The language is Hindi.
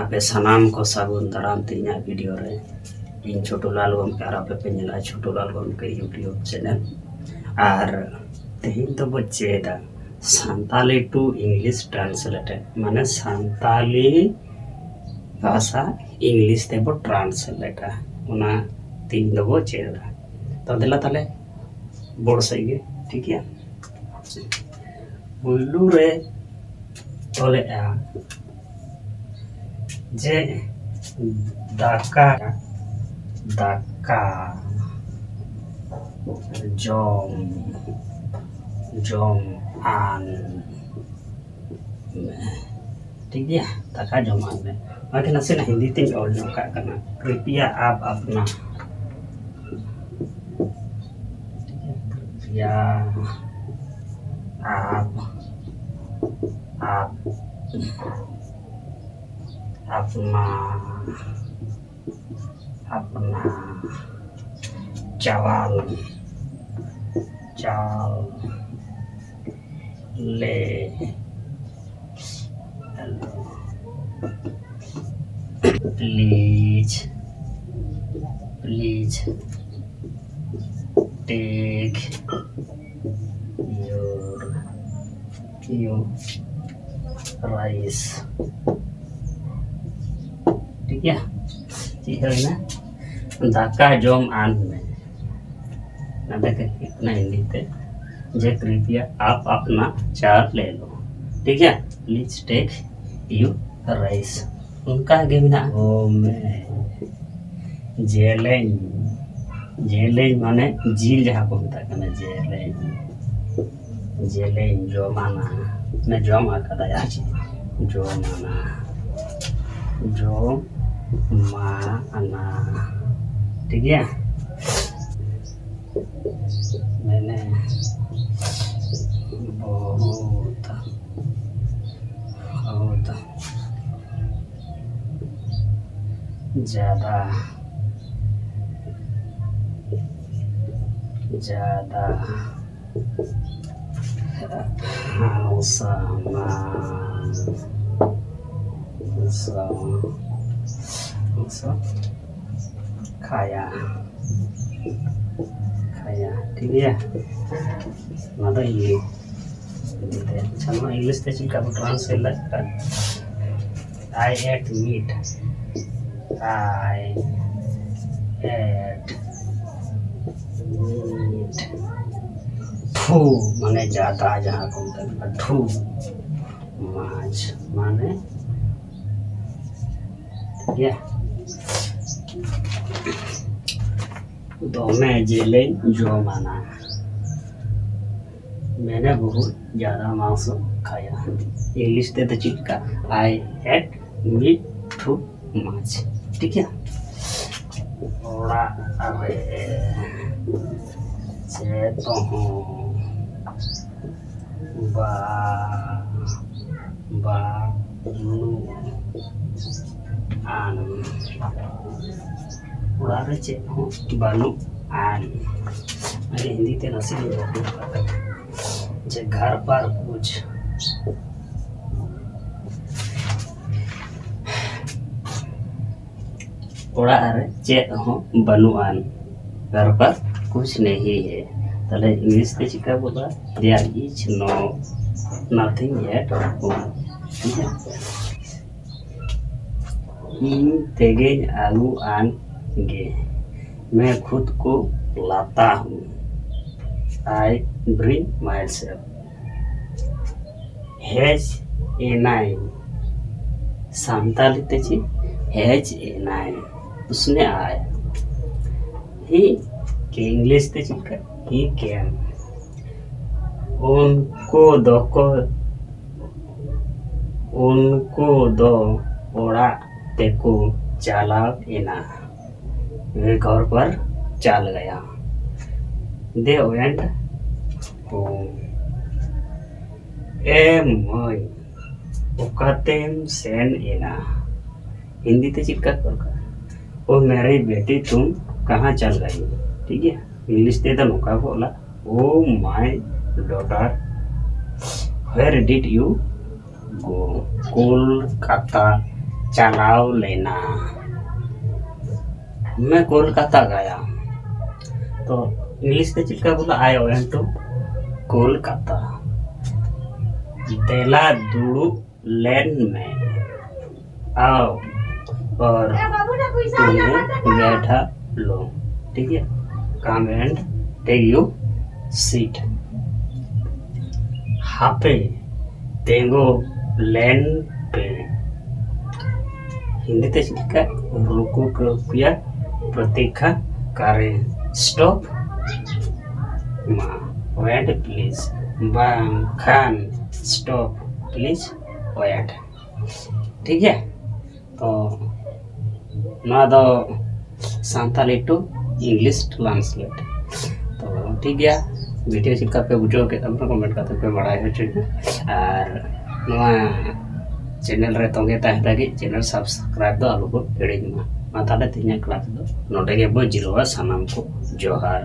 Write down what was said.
आपे सनाम को सागुन दाराम तीना वीडियो रे इन छोटूलाल गमके और आपे पे नेला छोटूलाल गमके यूट्यूब चैनल और तेहिन तो बो चेदा सान्ताली टू इंग्लिश ट्रांसलेटेड माने सान्ताली भाषा इंग्लिश ते बो ट्रांसलेट उना तीन दो बो चेदा तो दिला ताले बोड़ सही ठीक है बुल्लू रे तोले जे दाका दाका जम जम आन ठीक है दाका जम आन में बाकी नसे ना हिंदी तीन और जो का करना कृपया आप अपना कृपया आप अपना अपना चावल चाल ले please please take your rice ठीक है ठीक है ना दाका जोम आन में ना देखे इतना हिंदी थे जे कृपया आप अपना चार ले लो ठीक है प्लीज टेक यू राइस उनका आगे बिना ओ में जेलें जेलें माने झील जहाँ को बता करना जेलें जेलें जो माना ना जो मार का दया जो माना जो माना ठीक है मैंने बहुत बहुत ज़्यादा ज़्यादा खाया खाया ठीक है ना तो ये चलो इंग्लिश ते चिका को ट्रांसलेट लगता I ate meat I ate meat फू माने ज़्यादा जहाँ को ठू माछ माने या तो मैं जेले जो माना मैंने बहुत ज़्यादा मांस खाया इंग्लिश ते तो चिटका आई एट मीट टू मच ठीक है ओड़ा अरे से तो हूँ बा बा नु आन उड़ा रहे चे हो बालू आन अरे हिंदी ते नसीब जे घर पर कुछ उड़ा रहे चे हो बालू आन घर पर कुछ नहीं है तले इंग्लिश ते चिका बोला there is no nothing yet ठीक है इन तेगेज आलू आन गे मैं खुद को लाता हूँ I bring myself has a nine Santali तेजी हैज ए नाइन उसने आया ही के इंग्लिश तेजी का ही कैन उनको दो ओड़ा तेको चला एना वे घर पर चल गया दे वेंट होम ए मई ओकातेम सेन एना हिंदी ते चिपका कर ओ मेरी बेटी तुम कहाँ चल गई ठीक है इंग्लिश ते तो नौका बोला oh my daughter where did you go Kolkata चलाओ लेना। मैं कोलकाता गया तो इंग्लिश के चिल्का बोला I went to Kolkata. Dehradun में आओ और तुम्हें बैठा लो, ठीक है। Come and take you seat. हापे तेंगो लैंड पे हिंदी ते चिल्का रुको कृपया प्रतीक्षा करें। स्टॉप मा वेट प्लीज। खान स्टॉप प्लीज वेट, ठीक है। तो ना दो सांताली टू इंग्लिश ट्रांसलेट। तो ठीक है वीडियो चिल्का पे बुझो के तब कमेंट करते पे बड़ाई हो चुके और नवा चैनल रे तोगे ताहे लगी चैनल सब्सक्राइब दो आलू को हिड़ी मा ताले तिnya क्लास दो नोटे के बो जिरोवा सानाम को जोहार।